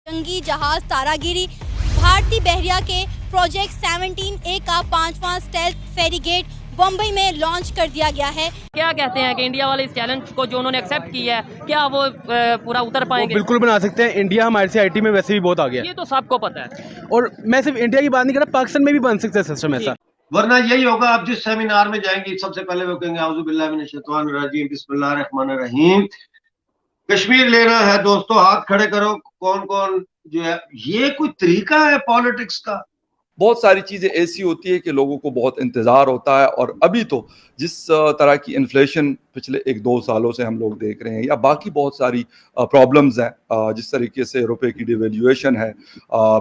जंगी जहाज तारागिरी भारतीय बहरिया के प्रोजेक्ट 17A का 5वां स्टेल्थ फेरीगेट बम्बई में लॉन्च कर दिया गया है। क्या कहते हैं कि इंडिया वाले इस चैलेंज को जो उन्होंने एक्सेप्ट किया है, क्या वो पूरा उतर पाएंगे? बिल्कुल बना सकते हैं। इंडिया हमारे से आईटी में वैसे भी बहुत आ गया ये तो सबको पता है। और मैं सिर्फ इंडिया की बात नहीं कर रहा, पाकिस्तान में भी बन सकता है सिस्टम ऐसा। वरना यही होगा, आप जिस सेमिनार में जाएंगे सबसे पहले वो कहेंगे औज़ु बिल्लाहि मिनश शैतानिर रजीम बिस्मिल्लाहिर रहमानिर रहीम। कश्मीर लेना है दोस्तों, हाथ खड़े करो। कौन कौन जो है, ये कोई तरीका है पॉलिटिक्स का? बहुत सारी चीज़ें ऐसी होती है कि लोगों को बहुत इंतज़ार होता है। और अभी तो जिस तरह की इन्फ्लेशन पिछले 1-2 सालों से हम लोग देख रहे हैं, या बाकी बहुत सारी प्रॉब्लम्स हैं, जिस तरीके से रुपए की डिवेल्यूएशन है,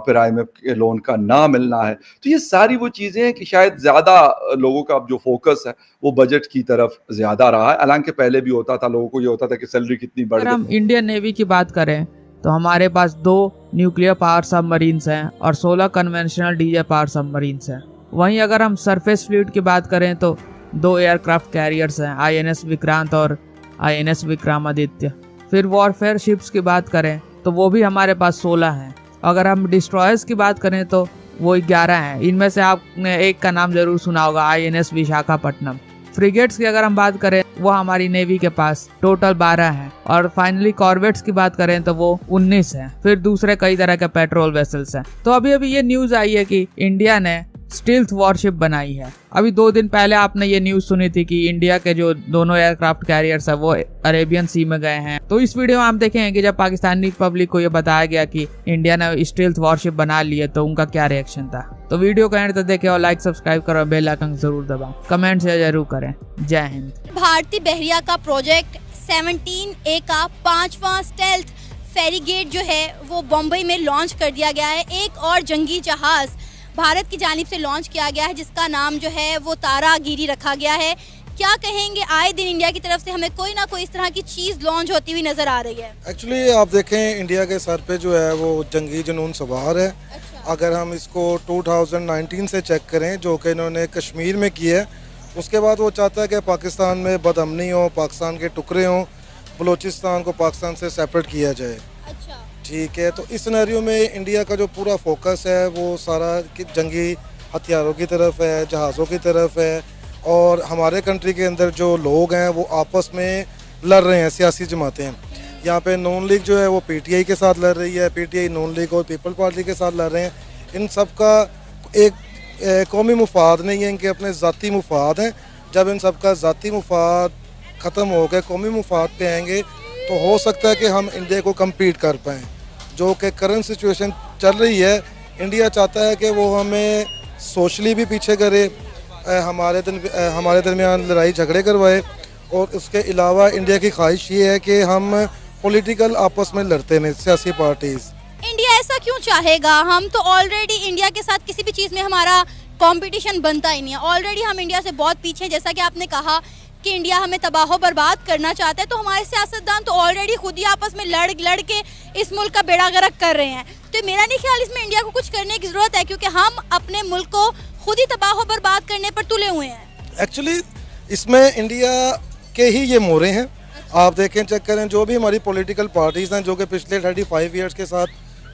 फिर IMF के लोन का ना मिलना है, तो ये सारी वो चीज़ें हैं कि शायद ज़्यादा लोगों का अब जो फोकस है वो बजट की तरफ ज़्यादा रहा है। हालांकि पहले भी होता था, लोगों को ये होता था कि सैलरी कितनी बढ़ अगर हम गई। इंडियन नेवी की बात करें तो हमारे पास 2 न्यूक्लियर पावर सबमरीन्स हैं और 16 कन्वेंशनल डीजे पावर सबमरीन्स हैं। वहीं अगर हम सरफेस फ्लीट की बात करें तो 2 एयरक्राफ्ट कैरियर्स हैं, INS विक्रांत और INS विक्रमादित्य। फिर वॉरफेयर शिप्स की बात करें तो वो भी हमारे पास 16 हैं। अगर हम डिस्ट्रॉयर्स की बात करें तो वो 11 हैं। इनमें से आपने एक का नाम जरूर सुना होगा, INS विशाखापट्टनम। फ्रिगेट्स की अगर हम बात करें वो हमारी नेवी के पास टोटल 12 हैं। और फाइनली कॉर्वेट्स की बात करें तो वो 19 हैं। फिर दूसरे कई तरह के पेट्रोल वेसल्स हैं। तो अभी ये न्यूज आई है कि इंडिया ने स्टील्थ वॉरशिप बनाई है। अभी 2 दिन पहले आपने ये न्यूज सुनी थी कि इंडिया के जो दोनों एयरक्राफ्ट कैरियर्स है वो अरेबियन सी में गए हैं। तो इस वीडियो में हम देखेंगे कि जब पाकिस्तानी पब्लिक को ये बताया गया कि इंडिया ने स्टील्थ वॉरशिप बना ली है तो उनका क्या रिएक्शन था। तो वीडियो को एंड तक देखें और लाइक सब्सक्राइब करो और बेल आइकन जरूर दबाओ, कमेंट से जरूर करें। जय हिंद। भारतीय बहरिया का प्रोजेक्ट 17A का 5वां स्टेल्थ फेरीगेट जो है वो बम्बई में लॉन्च कर दिया गया है। एक और जंगी जहाज भारत की जानिब से लॉन्च किया गया है जिसका नाम जो है वो तारागिरी रखा गया है। क्या कहेंगे, आए दिन इंडिया की तरफ से हमें कोई ना कोई इस तरह की चीज लॉन्च होती हुई नजर आ रही है। एक्चुअली आप देखें, इंडिया के सर पे जो है वो जंगी जुनून सवार है। अच्छा। अगर हम इसको 2019 से चेक करें जो कि इन्होंने कश्मीर में किया है, उसके बाद वो चाहता है कि पाकिस्तान में बदअमनी हो, पाकिस्तान के टुकड़े हों, बलूचिस्तान को पाकिस्तान से सेपरेट किया जाए। अच्छा। ठीक है, तो इस सिनेरियो में इंडिया का जो पूरा फोकस है वो सारा जंगी हथियारों की तरफ है, जहाज़ों की तरफ है। और हमारे कंट्री के अंदर जो लोग हैं वो आपस में लड़ रहे हैं, सियासी जमातें हैं। यहाँ पे नून लीग जो है वो PTI के साथ लड़ रही है, PTI नून लीग और पीपल पार्टी के साथ लड़ रहे हैं। इन सब का एक कौमी मुफाद नहीं है, इनके अपने ज़ाती मुफाद हैं। जब इन सब का ज़ाती मुफाद ख़त्म हो गए, कौमी मुफाद पे आएंगे तो हो सकता है कि हम इंडिया को कम्पीट कर पाएँ। जो कि करंट सिचुएशन चल रही है, इंडिया चाहता है कि वो हमें सोशली भी पीछे करे, हमारे दरमियान लड़ाई झगड़े करवाए। और उसके अलावा इंडिया की ख्वाहिश ये है कि हम पॉलिटिकल आपस में लड़ते हैं, सियासी पार्टीज़। इंडिया ऐसा क्यों चाहेगा? हम तो ऑलरेडी इंडिया के साथ किसी भी चीज़ में हमारा कंपटीशन बनता ही नहीं है। ऑलरेडी हम इंडिया से बहुत पीछे, जैसा कि आपने कहा कि इंडिया हमें तबाह बर्बाद करना चाहता है, तो हमारे सियासतदान तो ऑलरेडी खुद ही आपस में लड़ के इस मुल्क का बेड़ा गर्क कर रहे हैं। तो मेरा नहीं ख्याल इसमें इंडिया को कुछ करने की ज़रूरत है, क्योंकि हम अपने मुल्क को खुद ही तबाह बर्बाद करने पर तुले हुए हैं। एक्चुअली इसमें इंडिया के ही ये मोरे हैं। आप देखें, चेक करें, जो भी हमारी पॉलिटिकल पार्टीज़ हैं जो कि पिछले 35 ईयर्स के साथ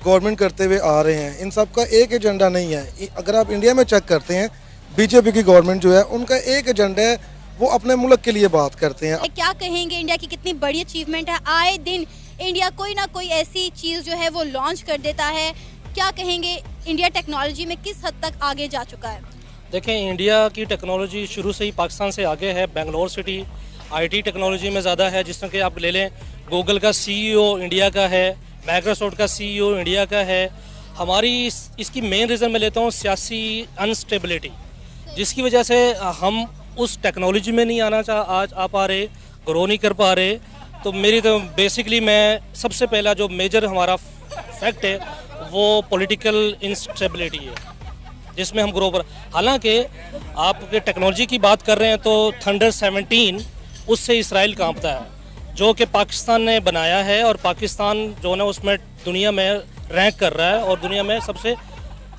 गवर्नमेंट करते हुए आ रहे हैं, इन सब का एक एजेंडा नहीं है। अगर आप इंडिया में चेक करते हैं, BJP की गवर्नमेंट जो है उनका एक एजेंडा है, वो अपने मुल्क के लिए बात करते हैं। क्या कहेंगे, इंडिया की कितनी बड़ी अचीवमेंट है। आए दिन इंडिया कोई ना कोई ऐसी चीज़ जो है वो लॉन्च कर देता है। क्या कहेंगे, इंडिया टेक्नोलॉजी में किस हद तक आगे जा चुका है? देखें, इंडिया की टेक्नोलॉजी शुरू से ही पाकिस्तान से आगे है। बेंगलोर सिटी IT टेक्नोलॉजी में ज़्यादा है। जिस तरह के आप ले लें, गूगल का CEO इंडिया का है, माइक्रोसॉफ्ट का CEO इंडिया का है। हमारी इसकी मेन रीज़न मैं लेता हूँ सियासी अनस्टेबिलिटी, जिसकी वजह से हम उस टेक्नोलॉजी में नहीं आ पा रहे, ग्रो नहीं कर पा रहे। तो मेरी तो बेसिकली मैं सबसे पहला जो मेजर हमारा फैक्ट है वो पॉलिटिकल इंस्टेबिलिटी है, जिसमें हम ग्रो पर। हालांकि आप टेक्नोलॉजी की बात कर रहे हैं तो थंडर 17 उससे इसराइल कांपता है, जो कि पाकिस्तान ने बनाया है। और पाकिस्तान जो है उसमें दुनिया में रैंक कर रहा है और दुनिया में सबसे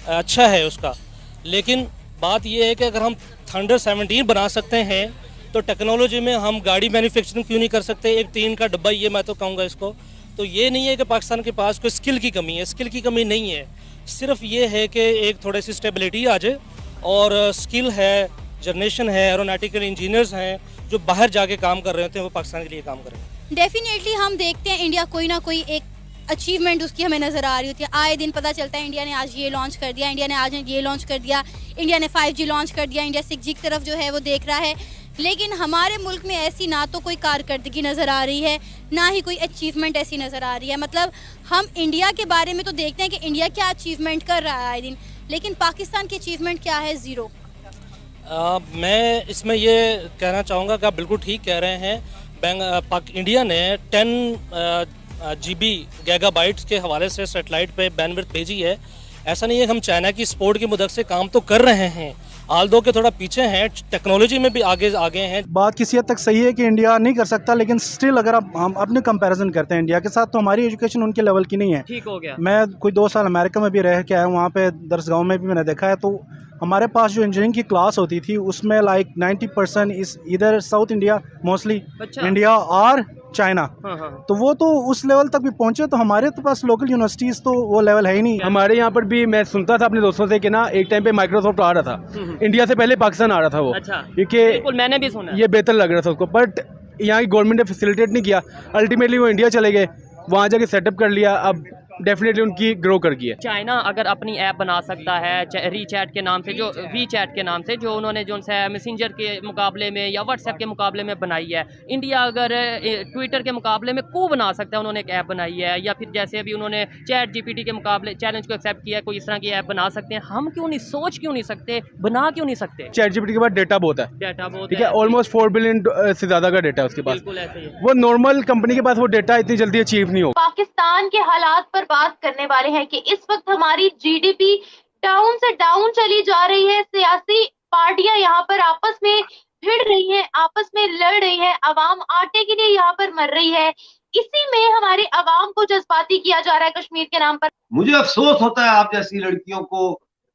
अच्छा है उसका। लेकिन बात यह है कि अगर हम थंडर 17 बना सकते हैं तो टेक्नोलॉजी में हम गाड़ी मैन्युफैक्चरिंग क्यों नहीं कर सकते? एक 3 का डब्बा, ये मैं तो कहूँगा इसको तो ये नहीं है कि पाकिस्तान के पास कोई स्किल की कमी है, स्किल की कमी नहीं है, सिर्फ ये है कि एक थोड़ी सी स्टेबिलिटी आ जाए और स्किल है, जनरेशन है, एरोनॉटिकल इंजीनियर्स हैं जो बाहर जाके काम कर रहे होते हैं, वो पाकिस्तान के लिए काम करें। डेफिनेटली हम देखते हैं इंडिया कोई ना कोई एक अचीवमेंट उसकी हमें नज़र आ रही होती है। आए दिन पता चलता है इंडिया ने आज ये लॉन्च कर दिया, इंडिया ने आज ये लॉन्च कर दिया, इंडिया ने 5G लॉन्च कर दिया, इंडिया 6G की तरफ जो है वो देख रहा है। लेकिन हमारे मुल्क में ऐसी ना तो कोई कारकर्दगी नज़र आ रही है, ना ही कोई अचीवमेंट ऐसी नज़र आ रही है। मतलब हम इंडिया के बारे में तो देखते हैं कि इंडिया क्या अचीवमेंट कर रहा है आए दिन, लेकिन पाकिस्तान की अचीवमेंट क्या है? ज़ीरो। मैं इसमें ये कहना चाहूँगा कि आप बिल्कुल ठीक कह रहे हैं। इंडिया ने 10 GB गीगाबाइट्स के हवाले से सैटेलाइट पे बैंडविड्थ भेजी है। ऐसा नहीं है कि हम चाइना की स्पोर्ट की मदद से काम तो कर रहे हैं, आल्दो के थोड़ा पीछे हैं, टेक्नोलॉजी में भी आगे हैं। बात किसी हद तक सही है कि इंडिया नहीं कर सकता, लेकिन स्टिल अगर हम अपने कंपैरिजन करते हैं इंडिया के साथ, तो हमारी एजुकेशन उनके लेवल की नहीं है। ठीक हो गया। मैं कोई 2 साल अमेरिका में भी रह के आया हूँ, वहाँ पे दरसगांव में भी मैंने देखा है, तो हमारे पास जो इंजीनियरिंग की क्लास होती थी उसमें लाइक 90% इस इधर साउथ इंडिया, मोस्टली इंडिया और चाइना। तो वो तो उस लेवल तक भी पहुंचे, तो हमारे तो पास लोकल यूनिवर्सिटीज तो वो लेवल है ही नहीं। हमारे यहाँ पर भी मैं सुनता था अपने दोस्तों से कि ना एक टाइम पे माइक्रोसॉफ्ट आ रहा था, इंडिया से पहले पाकिस्तान आ रहा था वो। अच्छा, क्योंकि मैंने भी सुना ये बेहतर लग रहा था उसको, बट यहाँ की गवर्नमेंट ने फैसिलिटेट नहीं किया। अल्टीमेटली वो इंडिया चले गए, वहाँ जाके सेटअप कर लिया, अब डेफिनेटली उनकी ग्रो कर गई है। चाइना अगर अपनी ऐप बना सकता है रीचैट के नाम से, जो वीचैट के नाम से, जो उन्होंने जो है मैसेंजर के मुकाबले में या व्हाट्सएप के मुकाबले में बनाई है, इंडिया अगर ट्विटर के मुकाबले में को बना सकता है, उन्होंने एक ऐप बनाई है, या फिर जैसे अभी उन्होंने चैट जीपीटी के मुकाबले चैलेंज को एक्सेप्ट किया है, कोई इस तरह की ऐप बना सकते हैं। हम क्यों नहीं सोच क्यों नहीं सकते, बना क्यों नहीं सकते? चैट जीपीटी के बाद डेटा बहुत है, डेटा बहुत, ठीक है, ऑलमोस्ट 4 बिलियन से ज्यादा का डेटा है उसके पास। बिल्कुल ऐसे ही है। वो नॉर्मल कंपनी के पास वो डेटा इतनी जल्दी अचीव नहीं हो। पाकिस्तान के हालात पर बात करने वाले हैं कि इस वक्त हमारी जीडीपी डाउन से डाउन चली जा रही है। सियासी पार्टियां यहाँ पर आपस में भिड़ रही हैं, आपस में लड़ रही है, अवाम आटे के लिए यहाँ पर मर रही है। इसी में हमारे अवाम को जज्बाती किया जा रहा है कश्मीर के नाम पर। मुझे अफसोस होता है आप जैसी लड़कियों को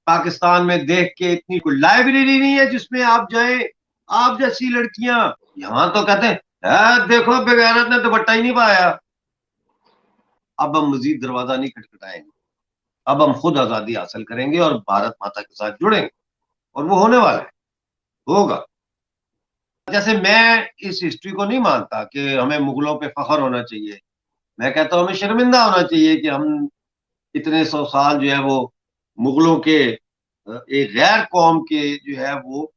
पाकिस्तान में देख के। इतनी कोई लाइब्रेरी नहीं है जिसमें आप जाए, आप जैसी लड़कियां। यहाँ तो कहते हैं देखो बेगैरत ने दुपट्टा ही नहीं पाया। अब हम मजीद दरवाजा नहीं खटखटाएंगे, अब हम खुद आजादी हासिल करेंगे और भारत माता के साथ जुड़ेंगे, और वो होने वाला है, होगा। जैसे मैं इस हिस्ट्री को नहीं मानता कि हमें मुगलों पे फख्र होना चाहिए, मैं कहता हूं हमें शर्मिंदा होना चाहिए कि हम इतने 100 साल जो है वो मुगलों के एक गैर कौम के जो है वो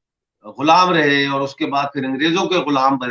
गुलाम रहे, और उसके बाद फिर अंग्रेजों के गुलाम बने।